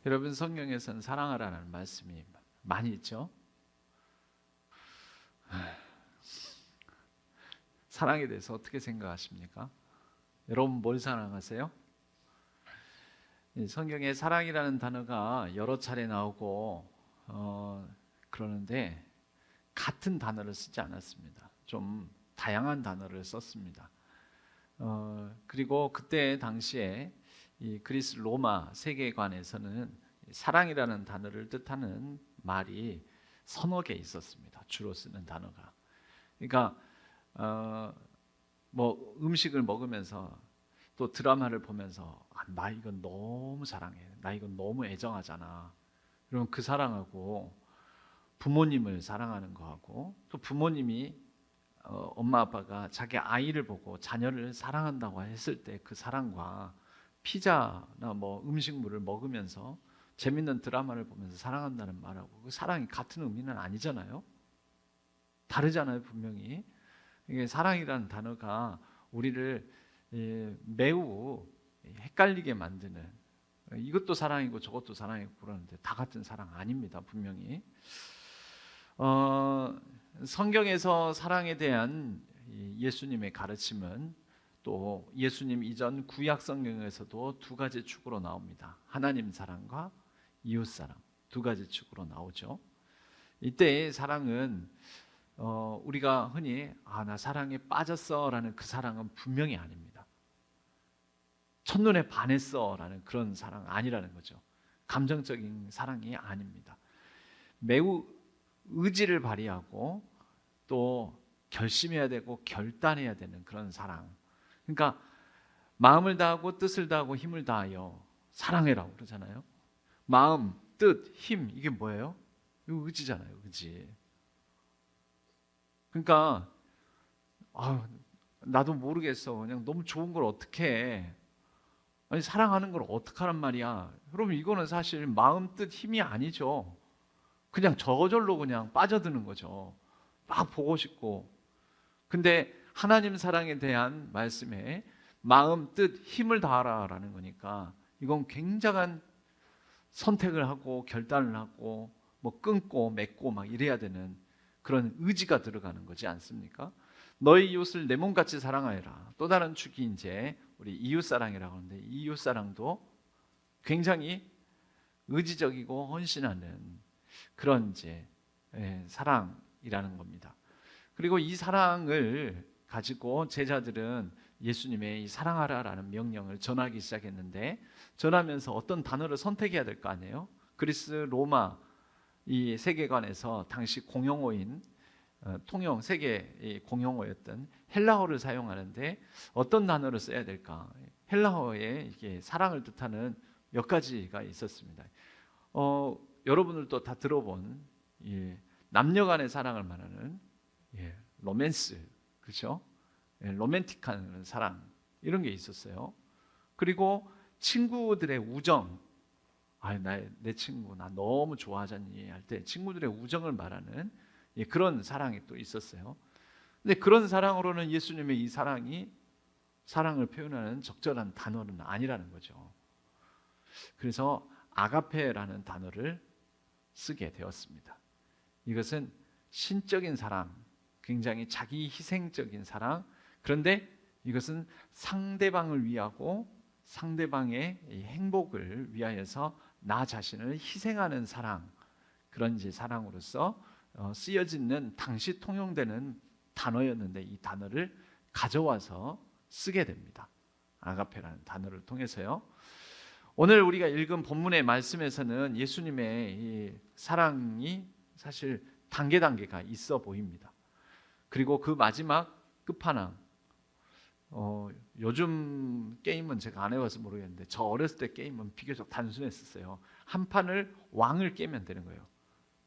여러분, 성경에서는 사랑하라는 말씀이 많이 있죠. 사랑에 대해서 어떻게 생각하십니까? 여러분 뭘 사랑하세요? 성경에 사랑이라는 단어가 여러 차례 나오고 그러는데 같은 단어를 쓰지 않았습니다. 좀 다양한 단어를 썼습니다. 그리고 그때 당시에 이 그리스 로마 세계관에서는 사랑이라는 단어를 뜻하는 말이 서너 개 있었습니다. 주로 쓰는 단어가. 그러니까 뭐 음식을 먹으면서 또 드라마를 보면서 나 이건 너무 사랑해, 나 이건 너무 애정하잖아. 그러면 그 사랑하고 부모님을 사랑하는 거하고 또 부모님이 엄마 아빠가 자기 아이를 보고 자녀를 사랑한다고 했을 때 그 사랑과 피자나 뭐 음식물을 먹으면서 재밌는 드라마를 보면서 사랑한다는 말하고 그 사랑이 같은 의미는 아니잖아요. 다르잖아요, 분명히. 이게 사랑이라는 단어가 우리를 매우 헷갈리게 만드는, 이것도 사랑이고 저것도 사랑이고 그러는데 다 같은 사랑 아닙니다, 분명히. 성경에서 사랑에 대한 예수님의 가르침은 또 예수님 이전 구약 성경에서도 두 가지 축으로 나옵니다. 하나님 사랑과 이웃 사랑, 두 가지 축으로 나오죠. 이때의 사랑은 우리가 흔히 나 사랑에 빠졌어라는 그 사랑은 분명히 아닙니다. 첫눈에 반했어라는 그런 사랑 아니라는 거죠. 감정적인 사랑이 아닙니다. 매우 의지를 발휘하고 또 결심해야 되고 결단해야 되는 그런 사랑. 그러니까 마음을 다하고 뜻을 다하고 힘을 다하여 사랑해라고 그러잖아요. 마음, 뜻, 힘, 이게 뭐예요? 이거 의지잖아요, 의지. 그러니까 나도 모르겠어, 그냥 너무 좋은 걸 어떻게 해? 아니, 사랑하는 걸 어떡하란 말이야? 여러분, 이거는 사실 마음, 뜻, 힘이 아니죠. 그냥 저절로 그냥 빠져드는 거죠. 막 보고 싶고. 근데 하나님 사랑에 대한 말씀에 마음, 뜻, 힘을 다하라라는 거니까 이건 굉장한 선택을 하고 결단을 하고 뭐 끊고 맺고 막 이래야 되는 그런 의지가 들어가는 거지 않습니까? 너희 이웃을 내 몸같이 사랑하여라. 또 다른 축이 이제 우리 이웃사랑이라고 하는데, 이웃사랑도 굉장히 의지적이고 헌신하는 그런 이제 사랑이라는 겁니다. 그리고 이 사랑을 가지고 제자들은 예수님의 이 사랑하라라는 명령을 전하기 시작했는데, 전하면서 어떤 단어를 선택해야 될 거 아니에요? 그리스 로마 이 세계관에서 당시 공용어인 통용 세계 공용어였던 헬라어를 사용하는데 어떤 단어를 써야 될까? 헬라어에 이게 사랑을 뜻하는 몇 가지가 있었습니다. 여러분들도 다 들어본 남녀간의 사랑을 말하는 로맨스, 그렇죠? 로맨틱한 사랑, 이런 게 있었어요. 그리고 친구들의 우정, 내 친구 나 너무 좋아하잖니 할 때 친구들의 우정을 말하는 그런 사랑이 또 있었어요. 근데 그런 사랑으로는 예수님의 이 사랑이 사랑을 표현하는 적절한 단어는 아니라는 거죠. 그래서 아가페라는 단어를 쓰게 되었습니다. 이것은 신적인 사랑, 굉장히 자기 희생적인 사랑, 그런데 이것은 상대방을 위하고 상대방의 행복을 위하여서 나 자신을 희생하는 사랑, 그런 이제 사랑으로서 쓰여지는 당시 통용되는 단어였는데 이 단어를 가져와서 쓰게 됩니다. 아가페라는 단어를 통해서요. 오늘 우리가 읽은 본문의 말씀에서는 예수님의 이 사랑이 사실 단계가 있어 보입니다. 그리고 그 마지막 끝판왕, 요즘 게임은 제가 안 해봐서 모르겠는데 저 어렸을 때 게임은 비교적 단순했었어요. 한 판을 왕을 깨면 되는 거예요.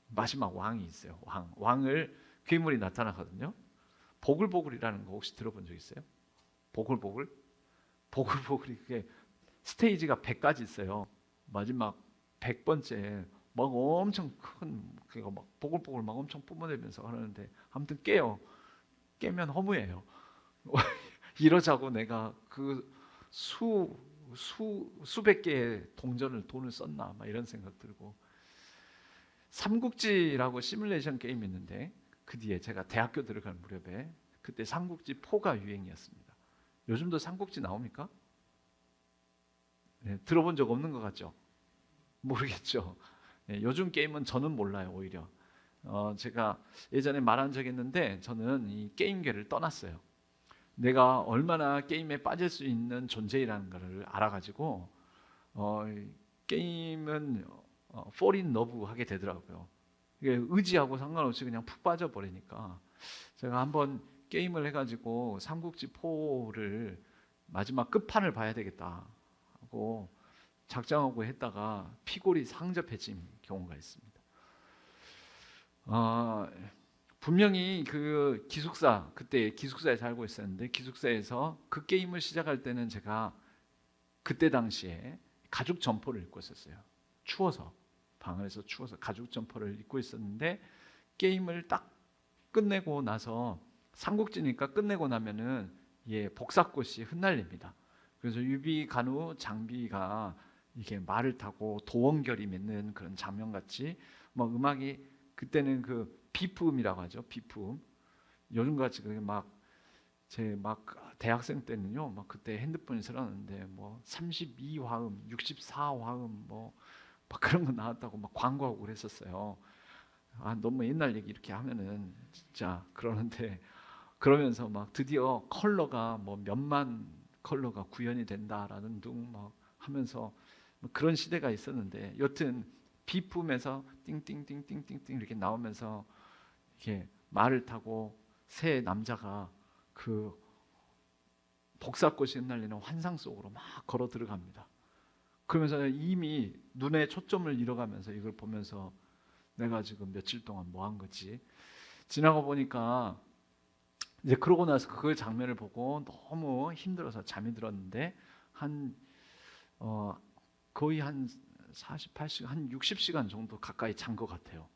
마지막 왕이 있어요. 왕을 괴물이 나타나거든요. 보글보글이라는 거 혹시 들어본 적 있어요? 보글보글이 그게 스테이지가 100가지 있어요. 마지막 100번째 막 엄청 큰 그거 막 보글보글 막 엄청 뿜어내면서 하는데 아무튼 깨면 허무해요. 이러자고 내가 그 수백 개의 동전을 돈을 썼나 막 이런 생각 들고. 삼국지라고 시뮬레이션 게임이 있는데 그 뒤에 제가 대학교 들어갈 무렵에 그때 삼국지 4가 유행이었습니다. 요즘도 삼국지 나옵니까? 네, 들어본 적 없는 것 같죠? 모르겠죠. 네, 요즘 게임은 저는 몰라요. 오히려 제가 예전에 말한 적이 있는데 저는 이 게임계를 떠났어요. 내가 얼마나 게임에 빠질 수 있는 존재라는 것을 알아가지고 게임은 fall in love 하게 되더라고요. 이게 의지하고 상관없이 그냥 푹 빠져버리니까 제가 한번 게임을 해가지고 삼국지 4를 마지막 끝판을 봐야 되겠다 하고 작정하고 했다가 피골이 상접해진 경우가 있습니다. 분명히 그 기숙사, 그때 기숙사에 살고 있었는데 기숙사에서 그 게임을 시작할 때는 제가 그때 당시에 가죽 점퍼를 입고 있었어요. 추워서, 방에서 추워서 가죽 점퍼를 입고 있었는데 게임을 딱 끝내고 나서 삼국지니까 끝내고 나면은 복사꽃이 흩날립니다. 그래서 유비, 간우, 장비가 이게 말을 타고 도원결이 맺는 그런 장면같이 뭐 음악이 그때는 그 비프음이라고 하죠. 비프음. 요즘같이 막 대학생 때는요, 막 그때 핸드폰이 들었는데 뭐 32화음, 64화음 막 그런 거 나왔다고 막 광고하고 그랬었어요. 너무 옛날 얘기 이렇게 하면은 진짜 그러는데 그러면서 막 드디어 컬러가 뭐 몇만 컬러가 구현이 된다라는 둥 막 하면서 뭐 그런 시대가 있었는데 여튼 비품에서 띵띵띵띵띵띵 이렇게 나오면서 이렇게 말을 타고 새 남자가 그 복사꽃이 흩날리는 환상 속으로 막 걸어 들어갑니다. 그러면서 이미 눈에 초점을 잃어가면서 이걸 보면서 내가 지금 며칠 동안 뭐 한 거지? 지나고 보니까 이제 그러고 나서 그 장면을 보고 너무 힘들어서 잠이 들었는데 거의 한 48시간, 한 60시간 정도 가까이 잔 것 같아요.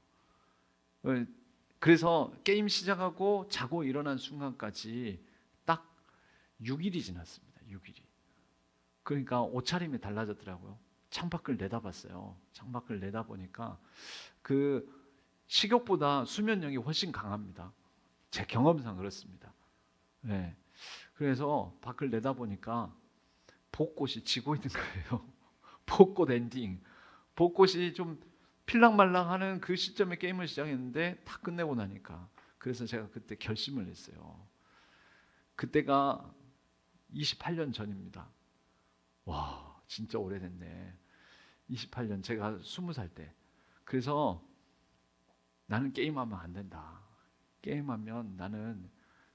그래서 게임 시작하고 자고 일어난 순간까지 딱 6일이 지났습니다. 6일이. 그러니까 옷차림이 달라졌더라고요. 창밖을 내다봤어요. 창밖을 내다보니까 그 식욕보다 수면력이 훨씬 강합니다. 제 경험상 그렇습니다. 네. 그래서 밖을 내다보니까 벚꽃이 지고 있는 거예요. 벚꽃 엔딩. 벚꽃이 좀 필랑말랑하는 그 시점에 게임을 시작했는데 다 끝내고 나니까 그래서 제가 그때 결심을 했어요. 그때가 28년 전입니다. 와, 진짜 오래됐네. 28년 제가 20살 때. 그래서 나는 게임하면 안 된다. 게임하면 나는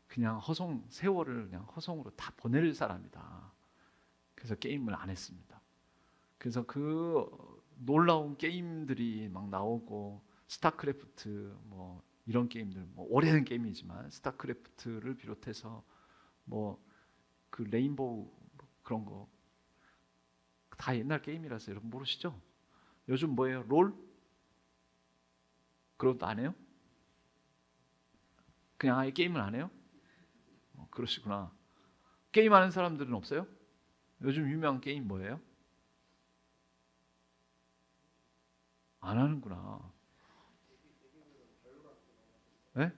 그냥 세월을 그냥 허송으로 다 보낼 사람이다. 그래서 게임을 안 했습니다. 그래서 그 놀라운 게임들이 막 나오고 스타크래프트 뭐 이런 게임들 뭐 오래된 게임이지만 스타크래프트를 비롯해서 뭐 그 레인보우 그런 거 다 옛날 게임이라서 여러분 모르시죠? 요즘 뭐예요? 롤? 그런 것도 안 해요? 그냥 아예 게임을 안 해요? 그러시구나. 게임하는 사람들은 없어요? 요즘 유명한 게임 뭐예요? 안 하는구나. 네?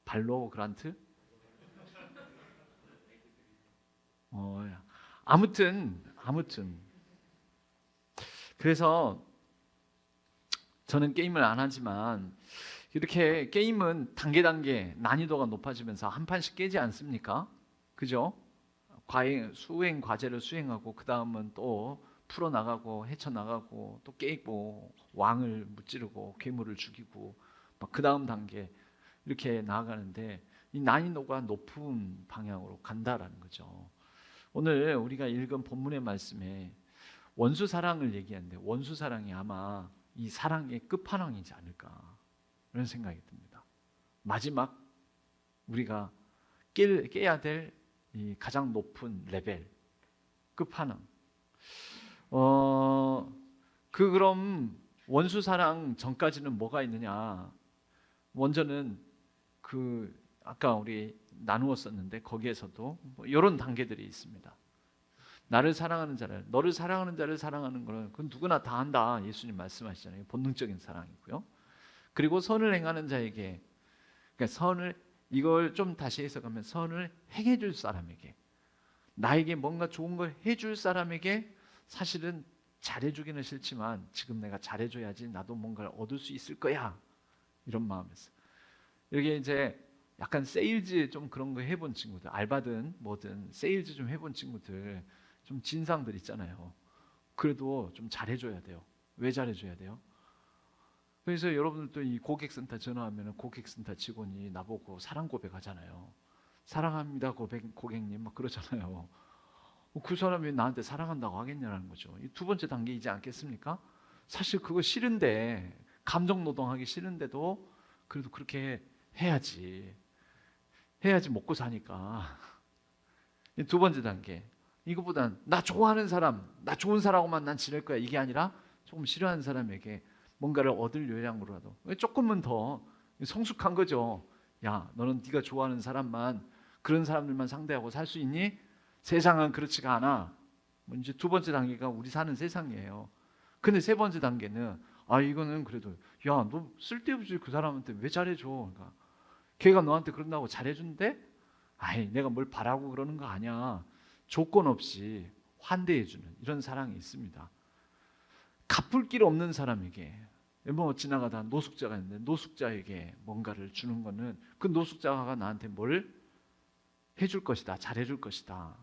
발로그란트? 아무튼 그래서 저는 게임을 안 하지만 이렇게 게임은 단계 난이도가 높아지면서 한 판씩 깨지 않습니까? 그죠? 수행 과제를 수행하고 그 다음은 또 풀어 나가고 헤쳐 나가고 또 깨고 왕을 무찌르고 괴물을 죽이고 막 그 다음 단계 이렇게 나아가는데 이 난이도가 높은 방향으로 간다라는 거죠. 오늘 우리가 읽은 본문의 말씀에 원수 사랑을 얘기하는데 원수 사랑이 아마 이 사랑의 끝판왕이지 않을까 그런 생각이 듭니다. 마지막 우리가 깨야 될 이 가장 높은 레벨 끝판왕. 그럼 원수 사랑 전까지는 뭐가 있느냐? 먼저는 그 아까 우리 나누었었는데 거기에서도 뭐 이런 단계들이 있습니다. 나를 사랑하는 자를, 너를 사랑하는 자를 사랑하는 거는 그건 누구나 다 한다. 예수님 말씀하시잖아요. 본능적인 사랑이고요. 그리고 선을 행하는 자에게, 그러니까 선을, 이걸 좀 다시 해석하면 선을 행해 줄 사람에게, 나에게 뭔가 좋은 걸 해줄 사람에게 사실은 잘해주기는 싫지만 지금 내가 잘해줘야지 나도 뭔가를 얻을 수 있을 거야, 이런 마음에서. 여기 이제 약간 세일즈 좀 그런 거 해본 친구들, 알바든 뭐든 세일즈 좀 해본 친구들, 좀 진상들 있잖아요. 그래도 좀 잘해줘야 돼요. 왜 잘해줘야 돼요? 그래서 여러분들도 이 고객센터 전화하면 고객센터 직원이 나보고 사랑 고백하잖아요. 사랑합니다 고객님 막 그러잖아요. 그 사람이 나한테 사랑한다고 하겠냐는 거죠. 이 두 번째 단계이지 않겠습니까? 사실 그거 싫은데, 감정 노동하기 싫은데도 그래도 그렇게 해야지 먹고 사니까. 이 두 번째 단계, 이거보단 나 좋아하는 사람, 나 좋은 사람하고만 난 지낼 거야, 이게 아니라 조금 싫어하는 사람에게 뭔가를 얻을 요량으로라도 조금은 더 성숙한 거죠. 야, 너는 네가 좋아하는 사람만, 그런 사람들만 상대하고 살 수 있니? 세상은 그렇지가 않아. 뭐 이제 두 번째 단계가 우리 사는 세상이에요. 근데 세 번째 단계는, 이거는 그래도, 야, 너 쓸데없이 그 사람한테 왜 잘해줘? 그러니까 걔가 너한테 그런다고 잘해준대? 내가 뭘 바라고 그러는 거 아니야. 조건 없이 환대해주는 이런 사랑이 있습니다. 갚을 길 없는 사람에게, 뭐 지나가다 노숙자가 있는데 노숙자에게 뭔가를 주는 거는 그 노숙자가 나한테 뭘 해줄 것이다, 잘해줄 것이다,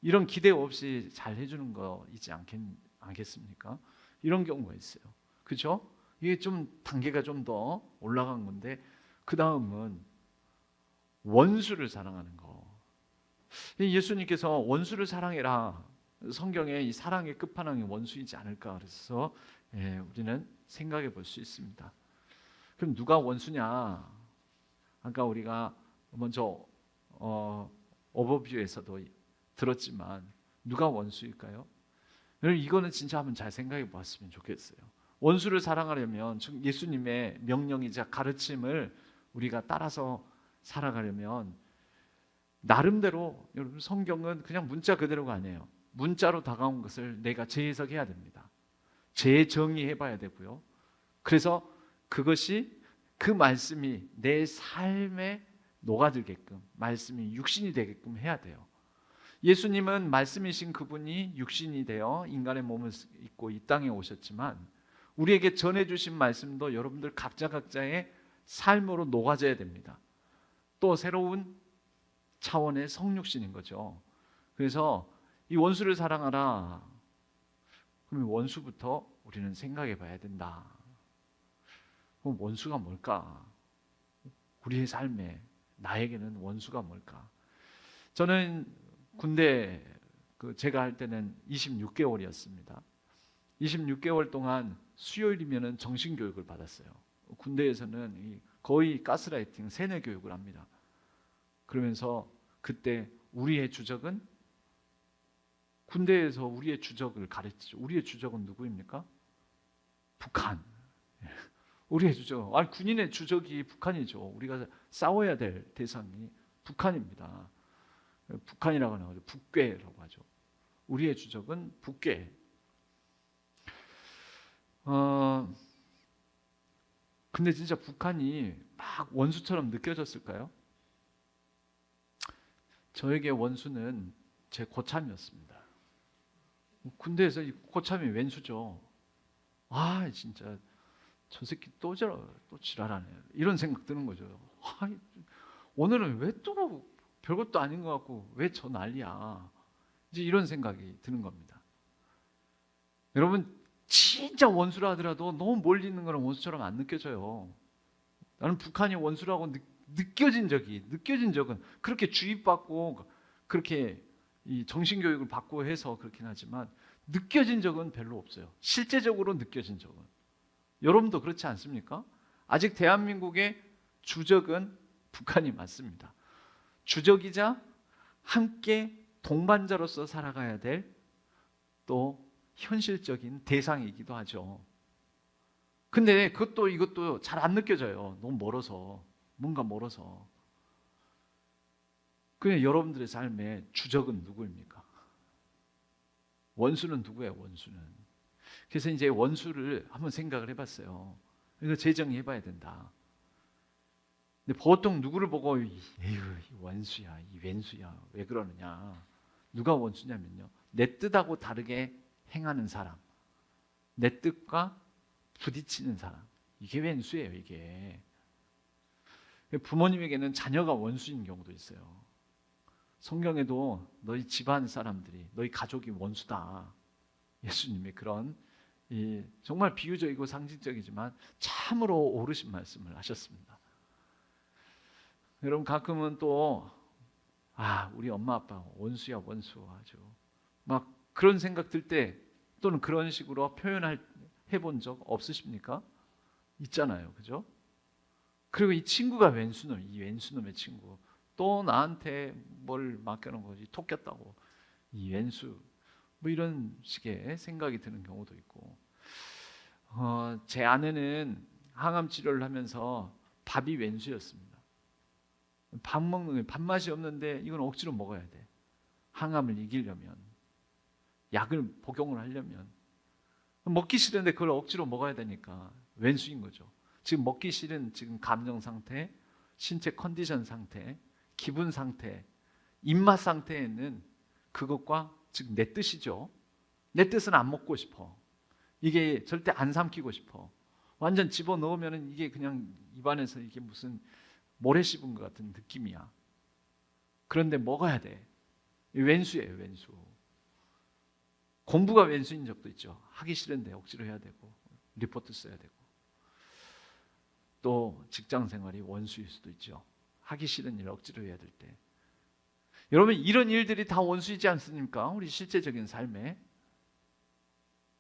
이런 기대 없이 잘 해주는 거이지 않겠습니까? 이런 경우가 있어요. 그렇죠? 이게 좀 단계가 좀 더 올라간 건데, 그 다음은 원수를 사랑하는 거. 예수님께서 원수를 사랑해라, 성경에 이 사랑의 끝판왕이 원수이지 않을까, 그래서 우리는 생각해 볼 수 있습니다. 그럼 누가 원수냐? 아까 우리가 먼저 오버뷰에서도 들었지만 누가 원수일까요? 여러분, 이거는 진짜 한번 잘 생각해 봤으면 좋겠어요. 원수를 사랑하려면, 예수님의 명령이자 가르침을 우리가 따라서 살아가려면, 나름대로 여러분 성경은 그냥 문자 그대로가 아니에요. 문자로 다가온 것을 내가 재해석해야 됩니다. 재정의해 봐야 되고요. 그래서 그것이, 그 말씀이 내 삶에 녹아들게끔, 말씀이 육신이 되게끔 해야 돼요. 예수님은 말씀이신 그분이 육신이 되어 인간의 몸을 입고 이 땅에 오셨지만, 우리에게 전해주신 말씀도 여러분들 각자의 삶으로 녹아져야 됩니다. 또 새로운 차원의 성육신인 거죠. 그래서 이 원수를 사랑하라, 그러면 원수부터 우리는 생각해 봐야 된다. 그럼 원수가 뭘까? 우리의 삶에, 나에게는 원수가 뭘까? 저는 군대, 제가 할 때는 26개월이었습니다. 26개월 동안 수요일이면 정신교육을 받았어요. 군대에서는 거의 가스라이팅, 세뇌 교육을 합니다. 그러면서 그때 우리의 주적은, 군대에서 우리의 주적을 가르치죠. 우리의 주적은 누구입니까? 북한. 우리의 주적, 군인의 주적이 북한이죠. 우리가 싸워야 될 대상이 북한입니다. 북한이라고 하죠. 북괴라고 하죠. 우리의 주적은 북괴. 근데 진짜 북한이 막 원수처럼 느껴졌을까요? 저에게 원수는 제 고참이었습니다. 군대에서 이 고참이 웬수죠. 진짜 저 새끼 또 지랄하네, 이런 생각 드는 거죠. 오늘은 왜 또 별것도 아닌 것 같고 왜 저 난리야, 이제 이런 생각이 드는 겁니다. 여러분, 진짜 원수라 하더라도 너무 멀리 있는 거는 원수처럼 안 느껴져요. 나는 북한이 원수라고 느껴진 적은, 그렇게 주입받고 그렇게 이 정신교육을 받고 해서 그렇긴 하지만 느껴진 적은 별로 없어요. 실제적으로 느껴진 적은. 여러분도 그렇지 않습니까? 아직 대한민국의 주적은 북한이 맞습니다. 주적이자 함께 동반자로서 살아가야 될 또 현실적인 대상이기도 하죠. 근데 이것도 잘 안 느껴져요. 너무 멀어서, 뭔가 멀어서. 그냥 여러분들의 삶의 주적은 누구입니까? 원수는 누구예요? 원수는. 그래서 이제 원수를 한번 생각을 해봤어요. 이거 재정해봐야 된다. 근데 보통 누구를 보고 에휴, 이 원수야, 이 왼수야, 왜 그러느냐? 누가 원수냐면요, 내 뜻하고 다르게 행하는 사람, 내 뜻과 부딪히는 사람, 이게 왼수예요. 이게 부모님에게는 자녀가 원수인 경우도 있어요. 성경에도 너희 집안 사람들이, 너희 가족이 원수다, 예수님이 그런 정말 비유적이고 상징적이지만 참으로 옳으신 말씀을 하셨습니다. 여러분 가끔은 또 우리 엄마 아빠 원수야, 원수, 아주 막 그런 생각 들 때 또는 그런 식으로 해본 적 없으십니까? 있잖아요, 그죠? 그리고 이 친구가 왼수놈, 이 왼수놈의 친구 또 나한테 뭘 맡겨놓은 거지, 톡 꼈다고, 이 왼수, 뭐 이런 식의 생각이 드는 경우도 있고, 제 아내는 항암 치료를 하면서 밥이 왼수였습니다. 밥 먹는 게 밥맛이 없는데 이건 억지로 먹어야 돼. 항암을 이기려면, 약을 복용을 하려면 먹기 싫은데 그걸 억지로 먹어야 되니까 왼수인 거죠. 지금 먹기 싫은 지금 감정 상태, 신체 컨디션 상태, 기분 상태, 입맛 상태에는 그것과 지금 내 뜻이죠. 내 뜻은 안 먹고 싶어. 이게 절대 안 삼키고 싶어. 완전 집어넣으면 이게 그냥 입안에서 이게 무슨 모래 씹은 것 같은 느낌이야. 그런데 먹어야 돼. 왼수예요, 왼수. 공부가 왼수인 적도 있죠. 하기 싫은데 억지로 해야 되고, 리포트 써야 되고. 또 직장 생활이 원수일 수도 있죠. 하기 싫은 일 억지로 해야 될 때. 여러분 이런 일들이 다 원수이지 않습니까? 우리 실제적인 삶에.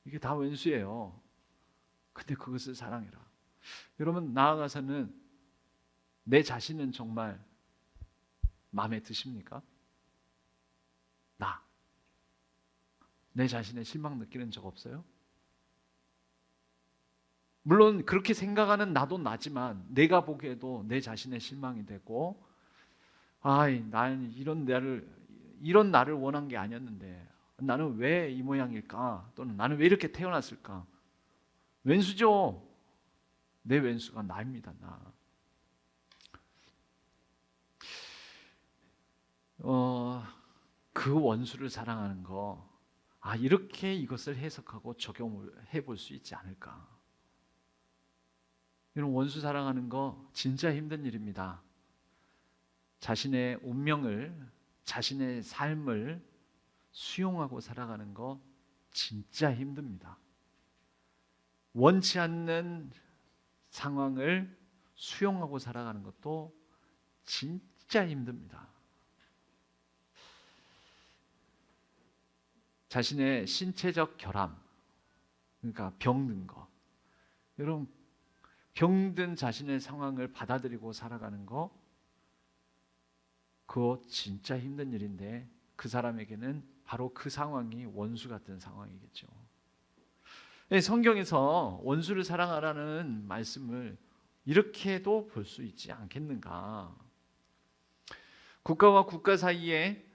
이게 다 원수예요. 근데 그것을 사랑해라. 여러분 나아가서는 내 자신은 정말 마음에 드십니까? 내 자신에 실망 느끼는 적 없어요? 물론 그렇게 생각하는 나도 나지만 내가 보기에도 내 자신의 실망이 되고, 나는 이런 나를 원한 게 아니었는데 나는 왜 이 모양일까? 또는 나는 왜 이렇게 태어났을까? 왼수죠. 내 왼수가 나입니다. 나. 그 원수를 사랑하는 거, 이렇게 이것을 해석하고 적용을 해볼 수 있지 않을까? 이런 원수 사랑하는 거 진짜 힘든 일입니다. 자신의 운명을, 자신의 삶을 수용하고 살아가는 거 진짜 힘듭니다. 원치 않는 상황을 수용하고 살아가는 것도 진짜 힘듭니다. 자신의 신체적 결함, 그러니까 병든 거, 여러분 병든 자신의 상황을 받아들이고 살아가는 거, 그거 진짜 힘든 일인데 그 사람에게는 바로 그 상황이 원수 같은 상황이겠죠. 성경에서 원수를 사랑하라는 말씀을 이렇게도 볼 수 있지 않겠는가? 국가와 국가 사이에,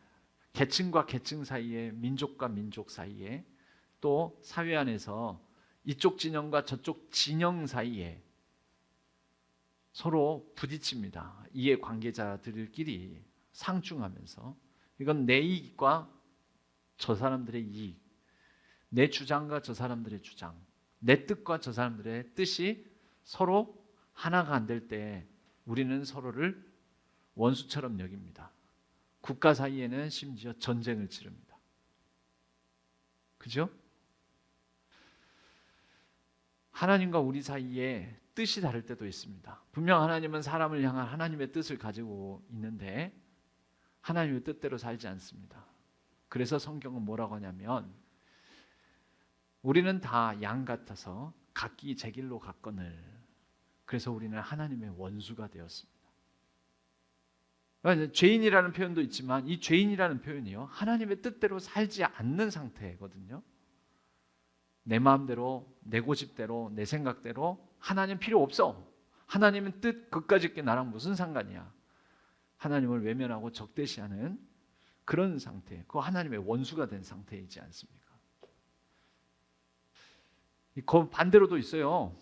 계층과 계층 사이에, 민족과 민족 사이에, 또 사회 안에서 이쪽 진영과 저쪽 진영 사이에 서로 부딪힙니다. 이해 관계자들끼리 상충하면서, 이건 내 이익과 저 사람들의 이익, 내 주장과 저 사람들의 주장, 내 뜻과 저 사람들의 뜻이 서로 하나가 안 될 때 우리는 서로를 원수처럼 여깁니다. 국가 사이에는 심지어 전쟁을 치릅니다. 그죠? 하나님과 우리 사이에 뜻이 다를 때도 있습니다. 분명 하나님은 사람을 향한 하나님의 뜻을 가지고 있는데 하나님의 뜻대로 살지 않습니다. 그래서 성경은 뭐라고 하냐면, 우리는 다 양 같아서 각기 제 길로 갔거늘, 그래서 우리는 하나님의 원수가 되었습니다. 그러니까 죄인이라는 표현도 있지만 이 죄인이라는 표현이요, 하나님의 뜻대로 살지 않는 상태거든요. 내 마음대로, 내 고집대로, 내 생각대로 하나님 필요 없어. 하나님은 뜻 그까짓 게 나랑 무슨 상관이야. 하나님을 외면하고 적대시하는 그런 상태, 그 하나님의 원수가 된 상태이지 않습니까? 그 반대로도 있어요.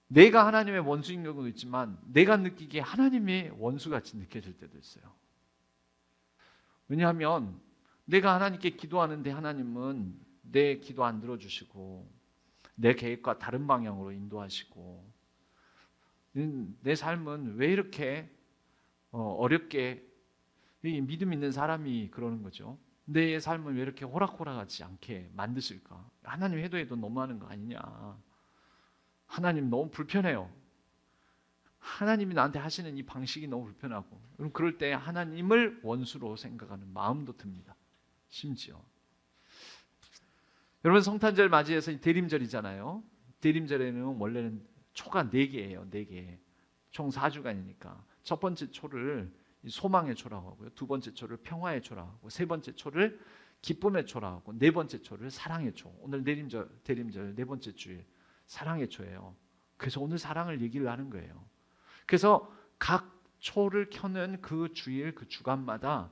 내가 하나님의 원수인 경우도 있지만 내가 느끼기에 하나님의 원수같이 느껴질 때도 있어요. 왜냐하면 내가 하나님께 기도하는데 하나님은 내 기도 안 들어주시고 내 계획과 다른 방향으로 인도하시고 내 삶은 왜 이렇게 어렵게, 믿음 있는 사람이 그러는 거죠. 내 삶은 왜 이렇게 호락호락하지 않게 만드실까? 하나님 해도 너무하는 거 아니냐? 하나님 너무 불편해요. 하나님이 나한테 하시는 이 방식이 너무 불편하고, 그럼 그럴 때 하나님을 원수로 생각하는 마음도 듭니다. 심지어 여러분, 성탄절 맞이해서 대림절이잖아요. 대림절에는 원래는 초가 4개예요. 4개. 총 4주간이니까 첫 번째 초를 소망의 초라고 하고요, 두 번째 초를 평화의 초라고 하고, 세 번째 초를 기쁨의 초라고 하고, 네 번째 초를 사랑의 초. 오늘 대림절 네 번째 주일 사랑의 초예요. 그래서 오늘 사랑을 얘기를 하는 거예요. 그래서 각 초를 켜는 그 주일, 그 주간마다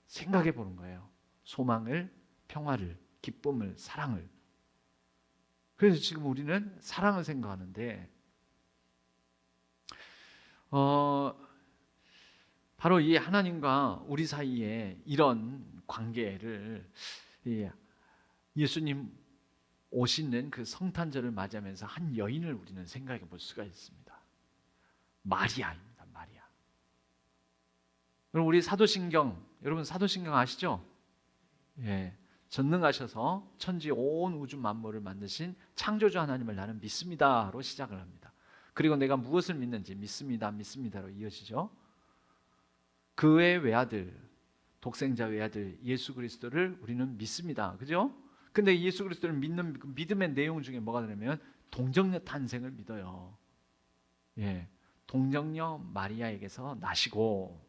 생각해 보는 거예요. 소망을, 평화를, 기쁨을, 사랑을. 그래서 지금 우리는 사랑을 생각하는데 바로 이 하나님과 우리 사이에 이런 관계를 예수님 오시는 그 성탄절을 맞이하면서 한 여인을 우리는 생각해 볼 수가 있습니다. 마리아입니다. 마리아. 여러분, 우리 사도신경, 여러분 사도신경 아시죠? 예, 전능하셔서 천지 온 우주 만물을 만드신 창조주 하나님을 나는 믿습니다로 시작을 합니다. 그리고 내가 무엇을 믿는지 믿습니다, 믿습니다로 이어지죠. 그의 외아들, 독생자 외아들 예수 그리스도를 우리는 믿습니다. 그죠? 근데 예수 그리스도를 믿는 믿음의 내용 중에 뭐가 되냐면 동정녀 탄생을 믿어요. 예, 동정녀 마리아에게서 나시고.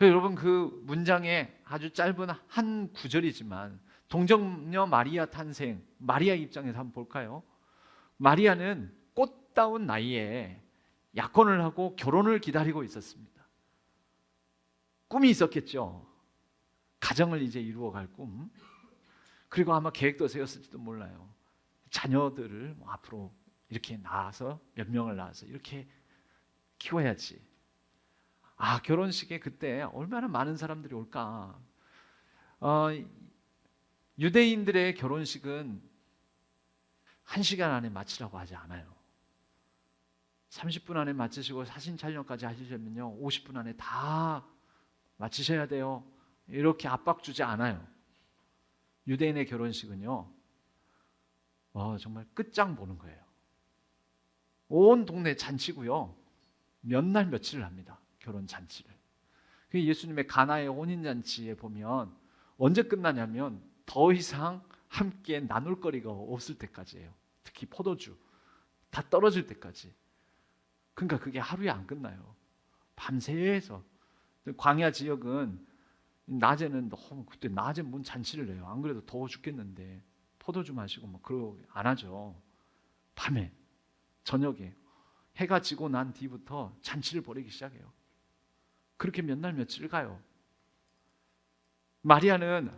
여러분, 그 문장에 아주 짧은 한 구절이지만 동정녀 마리아 탄생, 마리아 입장에서 한번 볼까요? 마리아는 꽃다운 나이에 약혼을 하고 결혼을 기다리고 있었습니다. 꿈이 있었겠죠. 가정을 이제 이루어갈 꿈. 그리고 아마 계획도 세웠을지도 몰라요. 자녀들을 앞으로 이렇게 낳아서, 몇 명을 낳아서 이렇게 키워야지. 결혼식에 그때 얼마나 많은 사람들이 올까. 유대인들의 결혼식은 1시간 안에 마치라고 하지 않아요. 30분 안에 마치시고 사진 촬영까지 하시려면요 50분 안에 다 마치셔야 돼요. 이렇게 압박 주지 않아요. 유대인의 결혼식은요 정말 끝장 보는 거예요. 온 동네 잔치고요, 몇 날 며칠을 합니다. 결혼 잔치를. 예수님의 가나의 혼인 잔치에 보면 언제 끝나냐면 더 이상 함께 나눌 거리가 없을 때까지예요. 특히 포도주 다 떨어질 때까지. 그러니까 그게 하루에 안 끝나요. 밤새서. 광야 지역은 낮에는 너무, 그때 낮에 문 잔치를 해요. 안 그래도 더워 죽겠는데 포도주 마시고 뭐 그러고 안 하죠. 밤에, 저녁에 해가 지고 난 뒤부터 잔치를 벌이기 시작해요. 그렇게 몇 날 며칠 가요. 마리아는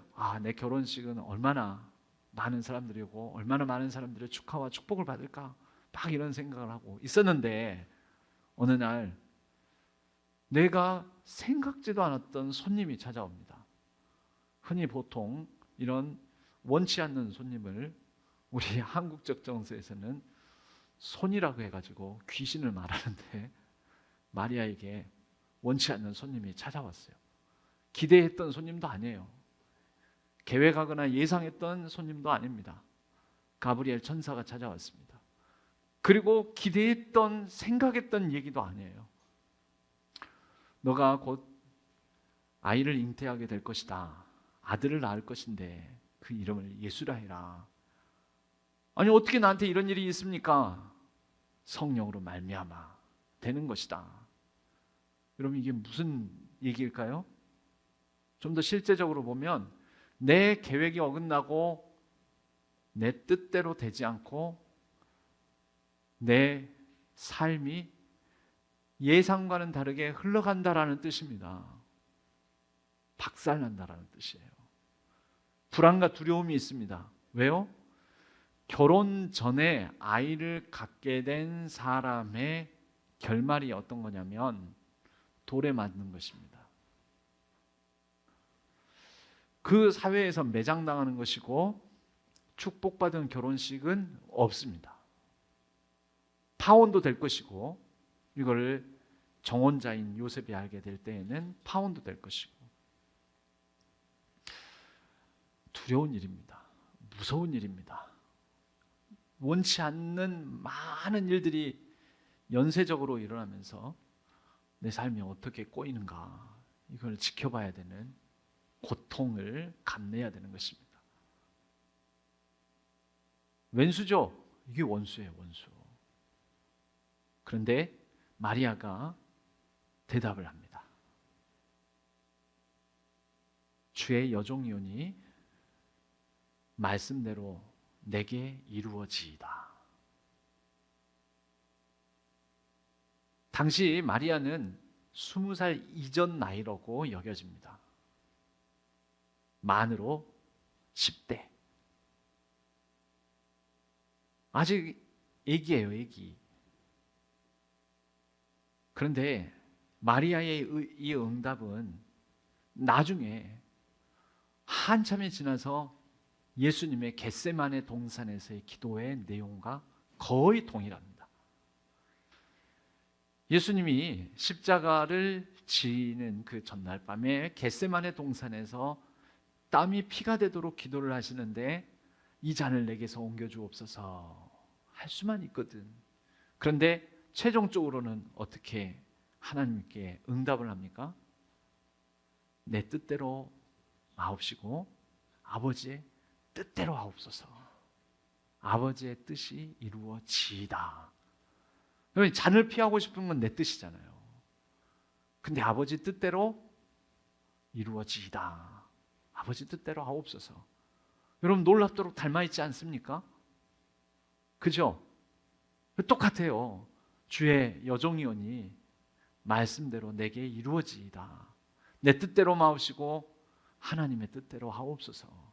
내 결혼식은 얼마나 많은 사람들이 오고 얼마나 많은 사람들의 축하와 축복을 받을까, 막 이런 생각을 하고 있었는데 어느 날 내가 생각지도 않았던 손님이 찾아옵니다. 흔히 보통 이런 원치 않는 손님을 우리 한국적 정서에서는 손이라고 해가지고 귀신을 말하는데, 마리아에게 원치 않는 손님이 찾아왔어요. 기대했던 손님도 아니에요. 계획하거나 예상했던 손님도 아닙니다. 가브리엘 천사가 찾아왔습니다. 그리고 기대했던, 생각했던 얘기도 아니에요. 너가 곧 아이를 잉태하게 될 것이다. 아들을 낳을 것인데 그 이름을 예수라 해라. 아니, 어떻게 나한테 이런 일이 있습니까? 성령으로 말미암아 되는 것이다. 여러분, 이게 무슨 얘기일까요? 좀 더 실제적으로 보면 내 계획이 어긋나고 내 뜻대로 되지 않고 내 삶이 예상과는 다르게 흘러간다라는 뜻입니다. 박살난다라는 뜻이에요. 불안과 두려움이 있습니다. 왜요? 결혼 전에 아이를 갖게 된 사람의 결말이 어떤 거냐면 돌에 맞는 것입니다. 그 사회에서 매장당하는 것이고 축복받은 결혼식은 없습니다. 파혼도 될 것이고 이걸 정혼자인 요셉이 알게 될 때에는 파혼도 될 것이고 두려운 일입니다. 무서운 일입니다. 원치 않는 많은 일들이 연쇄적으로 일어나면서 내 삶이 어떻게 꼬이는가 이걸 지켜봐야 되는 고통을 감내해야 되는 것입니다. 왼수죠. 이게 원수예요, 원수. 그런데 마리아가 대답을 합니다. 주의 여종이오니 말씀대로 내게 이루어지이다. 당시 마리아는 20살 이전 나이라고 여겨집니다. 만으로 10대. 아직 애기예요, 애기. 그런데 마리아의 이 응답은 나중에 한참이 지나서 예수님의 겟세마네 동산에서의 기도의 내용과 거의 동일합니다. 예수님이 십자가를 지는 그 전날 밤에 겟세마네 동산에서 땀이 피가 되도록 기도를 하시는데 이 잔을 내게서 옮겨주옵소서 할 수만 있거든. 그런데 최종적으로는 어떻게 하나님께 응답을 합니까? 내 뜻대로 마옵시고 아버지의 뜻대로 하옵소서. 아버지의 뜻이 이루어지이다. 잔을 피하고 싶은 건 내 뜻이잖아요. 근데 아버지 뜻대로 이루어지이다. 아버지 뜻대로 하옵소서. 여러분 놀랍도록 닮아있지 않습니까? 그죠? 똑같아요. 주의 여종이오니 말씀대로 내게 이루어지이다. 내 뜻대로 마옵시고 하나님의 뜻대로 하옵소서.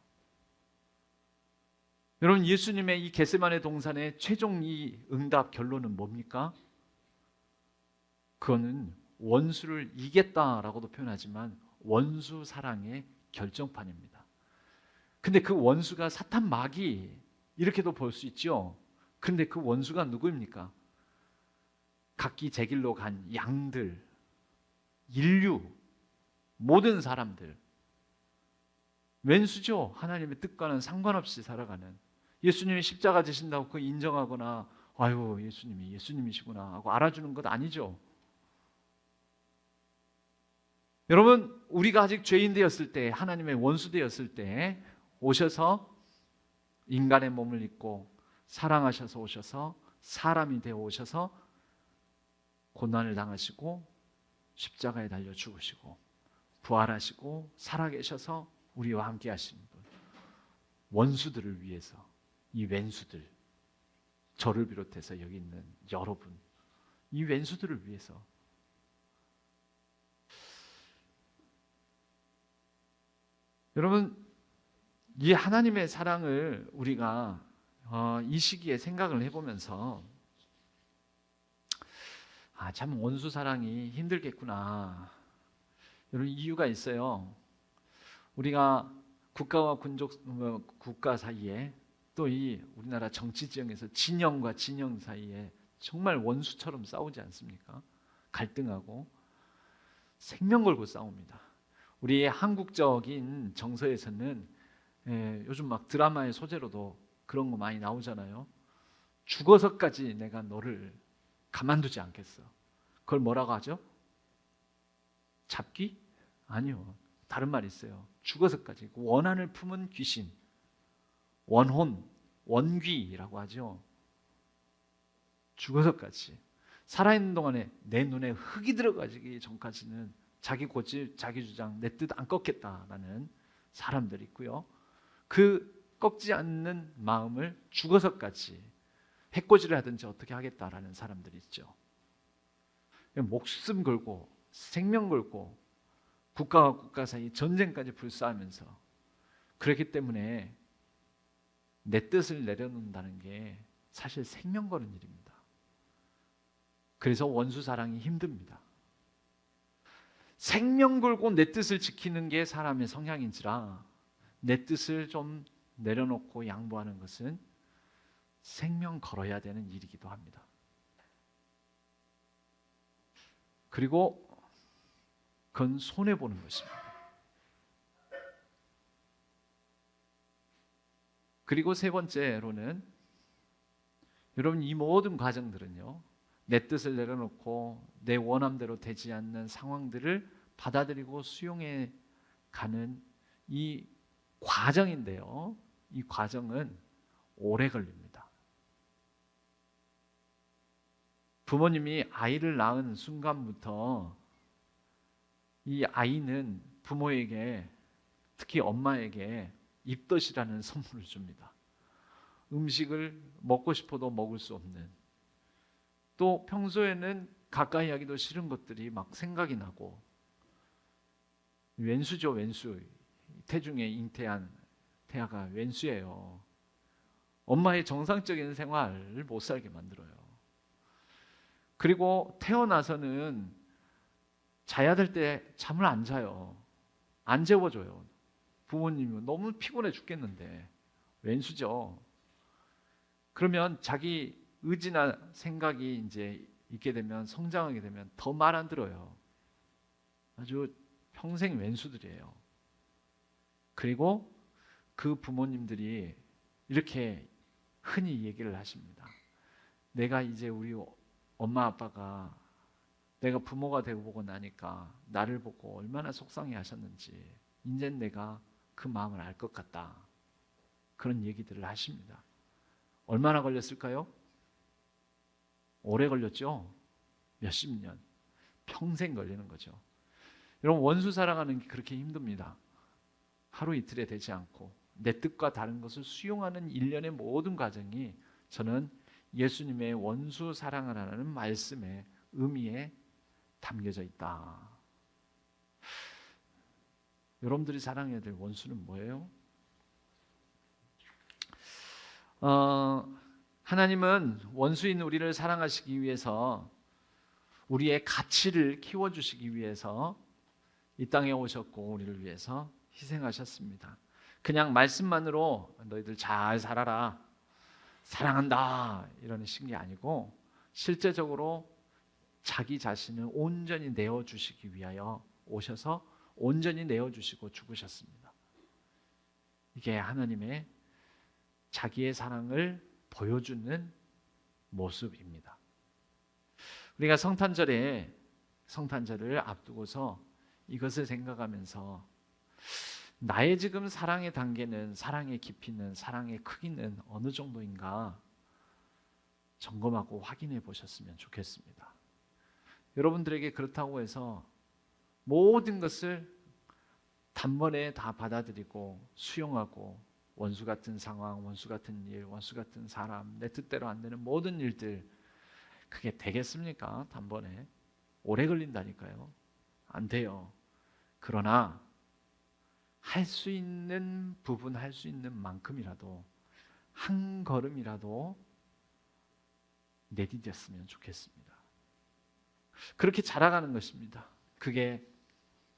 여러분 예수님의 이 겟세마네 동산의 최종 이 응답 결론은 뭡니까? 그거는 원수를 이겼다라고도 표현하지만 원수 사랑의 결정판입니다. 근데 그 원수가 사탄 마귀 이렇게도 볼 수 있죠. 근데 그 원수가 누구입니까? 각기 제 길로 간 양들, 인류, 모든 사람들. 왼수죠. 하나님의 뜻과는 상관없이 살아가는. 예수님이 십자가 지신다고 그거 인정하거나 아유 예수님이 예수님이시구나 하고 알아주는 것 아니죠. 여러분 우리가 아직 죄인 되었을 때 하나님의 원수 되었을 때 오셔서 인간의 몸을 입고 사랑하셔서 오셔서 사람이 되어 오셔서 고난을 당하시고 십자가에 달려 죽으시고 부활하시고 살아계셔서 우리와 함께 하신 분. 원수들을 위해서 이 왼수들, 저를 비롯해서 여기 있는 여러분, 이 왼수들을 위해서 여러분 이 하나님의 사랑을 우리가 이 시기에 생각을 해보면서 참 원수 사랑이 힘들겠구나. 여러분 이유가 있어요. 우리가 국가와 국가 사이에 또 이 우리나라 정치 지형에서 진영과 진영 사이에 정말 원수처럼 싸우지 않습니까? 갈등하고 생명 걸고 싸웁니다. 우리 한국적인 정서에서는 요즘 막 드라마의 소재로도 그런 거 많이 나오잖아요. 죽어서까지 내가 너를 가만두지 않겠어. 그걸 뭐라고 하죠? 잡기? 아니요. 다른 말이 있어요. 죽어서까지. 원한을 품은 귀신. 원혼, 원귀라고 하죠. 죽어서까지. 살아있는 동안에 내 눈에 흙이 들어가기 전까지는 자기 고집, 자기 주장, 내 뜻 안 꺾겠다라는 사람들이 있고요. 그 꺾지 않는 마음을 죽어서까지 해코지를 하든지 어떻게 하겠다라는 사람들이 있죠. 목숨 걸고 생명 걸고 국가와 국가 사이 전쟁까지 불사하면서 그렇기 때문에 내 뜻을 내려놓는다는 게 사실 생명 거는 일입니다. 그래서 원수 사랑이 힘듭니다. 생명 걸고 내 뜻을 지키는 게 사람의 성향인지라 내 뜻을 좀 내려놓고 양보하는 것은 생명 걸어야 되는 일이기도 합니다. 그리고 그건 손해보는 것입니다. 그리고 세 번째로는 여러분 이 모든 과정들은요 내 뜻을 내려놓고 내 원함대로 되지 않는 상황들을 받아들이고 수용해 가는 이 과정인데요 이 과정은 오래 걸립니다. 부모님이 아이를 낳은 순간부터 이 아이는 부모에게 특히 엄마에게 입덧이라는 선물을 줍니다. 음식을 먹고 싶어도 먹을 수 없는 또 평소에는 가까이 하기도 싫은 것들이 막 생각이 나고 왼수죠 왼수 태중에 잉태한 태아가 왼수예요. 엄마의 정상적인 생활을 못 살게 만들어요. 그리고 태어나서는 자야 될 때 잠을 안 자요. 안 재워줘요. 부모님은 너무 피곤해 죽겠는데 왼수죠. 그러면 자기 의지나 생각이 이제 있게 되면 성장하게 되면 더 말 안 들어요. 아주 평생 왼수들이에요. 그리고 그 부모님들이 이렇게 흔히 얘기를 하십니다. 내가 이제 우리 엄마 아빠가 내가 부모가 되고 보고 나니까 나를 보고 얼마나 속상해 하셨는지 이젠 내가 그 마음을 알 것 같다. 그런 얘기들을 하십니다. 얼마나 걸렸을까요? 오래 걸렸죠? 몇십 년. 평생 걸리는 거죠. 여러분 원수 사랑하는 게 그렇게 힘듭니다. 하루 이틀에 되지 않고 내 뜻과 다른 것을 수용하는 일련의 모든 과정이 저는 예수님의 원수 사랑을 하는 말씀의 의미에 담겨져 있다. 여러분들이 사랑해야 될 원수는 뭐예요? 하나님은 원수인 우리를 사랑하시기 위해서 우리의 가치를 키워주시기 위해서 이 땅에 오셨고 우리를 위해서 희생하셨습니다. 그냥 말씀만으로 너희들 잘 살아라 사랑한다 이러신 게 아니고 실제적으로 자기 자신을 온전히 내어주시기 위하여 오셔서 온전히 내어주시고 죽으셨습니다. 이게 하나님의 자기의 사랑을 보여주는 모습입니다. 우리가 성탄절을 앞두고서 이것을 생각하면서 나의 지금 사랑의 단계는 사랑의 깊이는 사랑의 크기는 어느 정도인가 점검하고 확인해 보셨으면 좋겠습니다. 여러분들에게 그렇다고 해서 모든 것을 단번에 다 받아들이고 수용하고 원수 같은 상황, 원수 같은 일, 원수 같은 사람, 내 뜻대로 안 되는 모든 일들 그게 되겠습니까? 단번에 오래 걸린다니까요. 안 돼요. 그러나 할 수 있는 부분 할 수 있는 만큼이라도 한 걸음이라도 내디뎠으면 좋겠습니다. 그렇게 자라가는 것입니다. 그게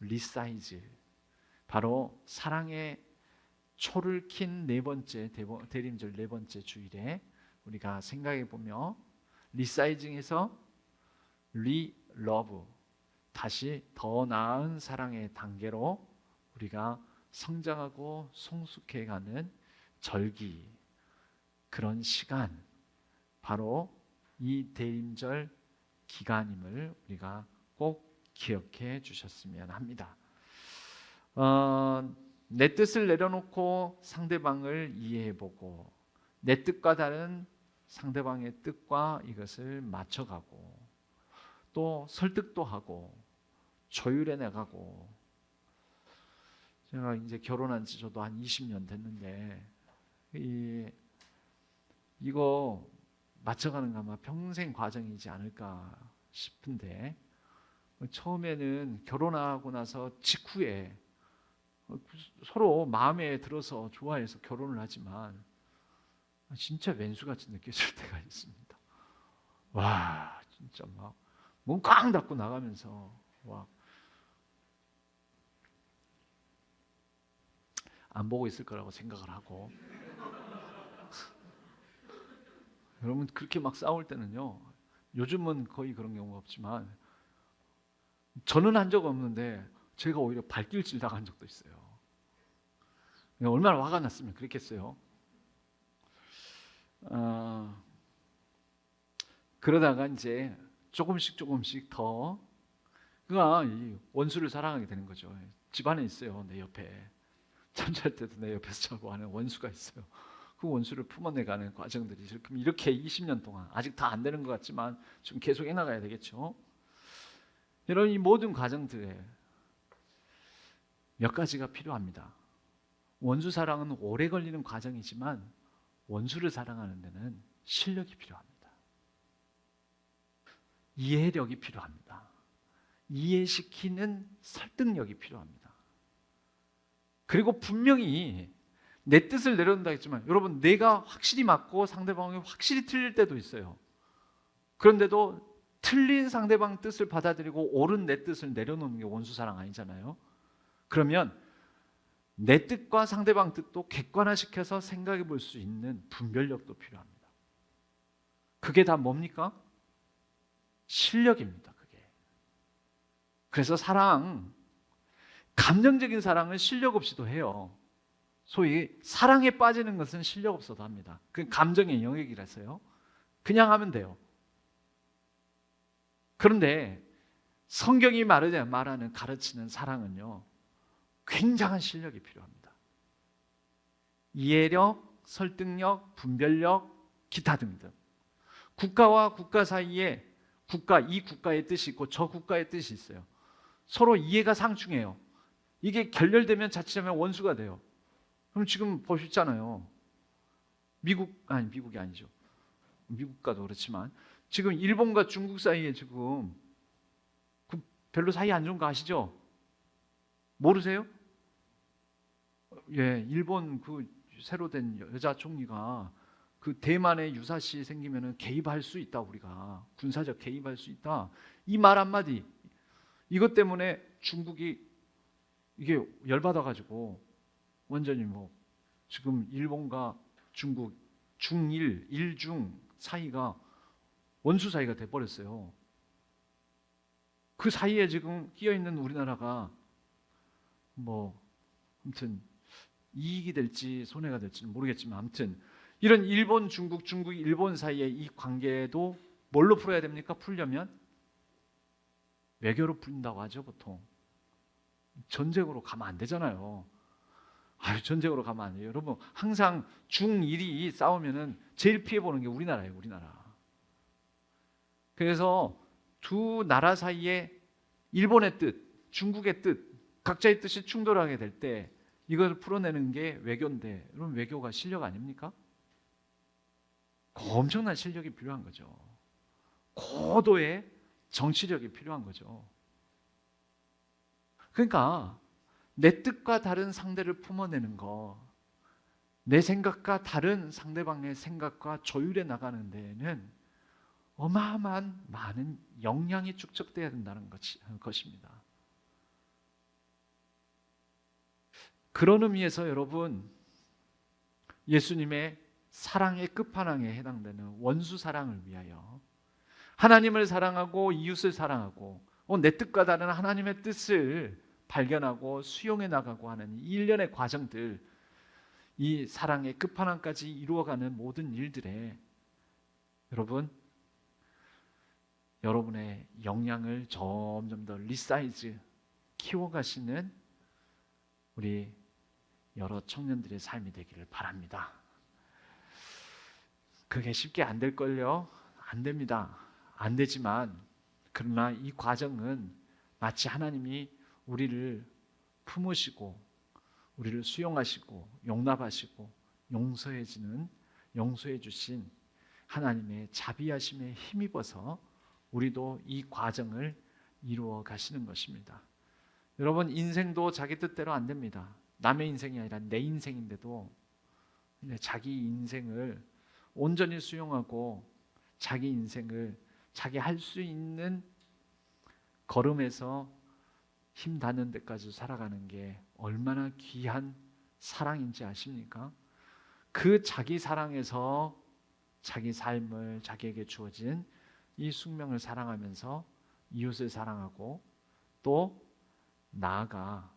리사이즈, 바로 사랑의 초를 킨 네 번째 대림절 네 번째 주일에 우리가 생각해 보며 리사이징에서 리러브, 다시 더 나은 사랑의 단계로 우리가 성장하고 성숙해가는 절기, 그런 시간, 바로 이 대림절 기간임을 우리가 꼭 기억해 주셨으면 합니다. 내 뜻을 내려놓고 상대방을 이해해보고 내 뜻과 다른 상대방의 뜻과 이것을 맞춰가고 또 설득도 하고 조율해 나가고, 제가 이제 결혼한 지 저도 한 20년 됐는데 이거 맞춰가는 거 아마 평생 과정이지 않을까 싶은데 처음에는 결혼하고 나서 직후에 서로 마음에 들어서 좋아해서 결혼을 하지만 진짜 왼수같이 느껴질 때가 있습니다. 와, 진짜 막 몸 꽝 닫고 나가면서 와, 안 보고 있을 거라고 생각을 하고 여러분 그렇게 막 싸울 때는요, 요즘은 거의 그런 경우가 없지만 저는 한 적 없는데 제가 오히려 발길질 당한 적도 있어요. 얼마나 화가 났으면 그랬겠어요. 그러다가 이제 조금씩 더 그가 이 원수를 사랑하게 되는 거죠. 집안에 있어요. 내 옆에 잠잘 때도 내 옆에서 자고 하는 원수가 있어요. 그 원수를 품어내가는 과정들이 이렇게 20년 동안 아직 다 안 되는 것 같지만 좀 계속 해나가야 되겠죠. 여러분 이 모든 과정들에 몇 가지가 필요합니다. 원수 사랑은 오래 걸리는 과정이지만 원수를 사랑하는 데는 실력이 필요합니다. 이해력이 필요합니다. 이해시키는 설득력이 필요합니다. 그리고 분명히 내 뜻을 내려놓는다 했지만 여러분 내가 확실히 맞고 상대방이 확실히 틀릴 때도 있어요. 그런데도 틀린 상대방 뜻을 받아들이고 옳은 내 뜻을 내려놓는 게 원수사랑 아니잖아요. 그러면 내 뜻과 상대방 뜻도 객관화시켜서 생각해 볼 수 있는 분별력도 필요합니다. 그게 다 뭡니까? 실력입니다. 그게. 그래서 사랑, 감정적인 사랑은 실력 없이도 해요. 소위 사랑에 빠지는 것은 실력 없어도 합니다. 그건 감정의 영역이라서요. 그냥 하면 돼요. 그런데 성경이 말하는 가르치는 사랑은요, 굉장한 실력이 필요합니다. 이해력, 설득력, 분별력, 기타 등등. 국가와 국가 사이에 이 국가의 뜻이 있고 저 국가의 뜻이 있어요. 서로 이해가 상충해요. 이게 결렬되면 자칫하면 원수가 돼요. 그럼 지금 보셨잖아요. 미국이 아니죠. 미국과도 그렇지만 지금 일본과 중국 사이에 지금 별로 사이 안 좋은 거 아시죠? 모르세요? 예, 일본 그 새로 된 여자 총리가 그 대만에 유사시 생기면은 개입할 수 있다, 우리가 군사적 개입할 수 있다. 이 말 한마디 이것 때문에 중국이 이게 열받아가지고 완전히 뭐 지금 일본과 중국 중일 일중 사이가 원수 사이가 돼버렸어요. 그 사이에 지금 끼어 있는 우리나라가 뭐 아무튼 이익이 될지 손해가 될지는 모르겠지만 아무튼 이런 일본 중국 일본 사이의 이 관계도 뭘로 풀어야 됩니까? 풀려면 외교로 풀린다고 하죠. 보통 전쟁으로 가면 안 되잖아요. 전쟁으로 가면 안 돼요. 여러분 항상 중일이 싸우면은 제일 피해 보는 게 우리나라예요. 우리나라. 그래서 두 나라 사이에 일본의 뜻, 중국의 뜻, 각자의 뜻이 충돌하게 될 때 이걸 풀어내는 게 외교인데, 여러분 외교가 실력 아닙니까? 엄청난 실력이 필요한 거죠. 고도의 정치력이 필요한 거죠. 그러니까 내 뜻과 다른 상대를 품어내는 거, 내 생각과 다른 상대방의 생각과 조율해 나가는 데에는 어마어마한 많은 역량이 축적돼야 된다는 것입니다. 그런 의미에서 여러분 예수님의 사랑의 끝판왕에 해당되는 원수 사랑을 위하여 하나님을 사랑하고 이웃을 사랑하고 내 뜻과 다른 하나님의 뜻을 발견하고 수용해 나가고 하는 이 일련의 과정들, 이 사랑의 끝판왕까지 이루어가는 모든 일들에 여러분의 역량을 점점 더 리사이즈 키워가시는 우리 여러 청년들의 삶이 되기를 바랍니다. 그게 쉽게 안 될걸요? 안 됩니다. 안 되지만 그러나 이 과정은 마치 하나님이 우리를 품으시고 우리를 수용하시고 용납하시고 용서해 주신 하나님의 자비하심에 힘입어서 우리도 이 과정을 이루어 가시는 것입니다. 여러분, 인생도 자기 뜻대로 안 됩니다. 남의 인생이 아니라 내 인생인데도 자기 인생을 온전히 수용하고 자기 인생을 자기 할 수 있는 걸음에서 힘 닿는 데까지 살아가는 게 얼마나 귀한 사랑인지 아십니까? 그 자기 사랑에서 자기 삶을 자기에게 주어진 이 숙명을 사랑하면서 이웃을 사랑하고 또 나아가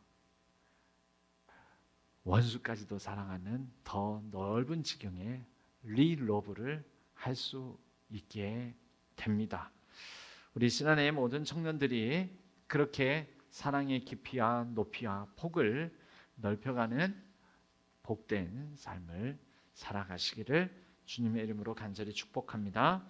원수까지도 사랑하는 더 넓은 지경의 리러브를 할 수 있게 됩니다. 우리 신안의 모든 청년들이 그렇게 사랑의 깊이와 높이와 폭을 넓혀가는 복된 삶을 살아가시기를 주님의 이름으로 간절히 축복합니다.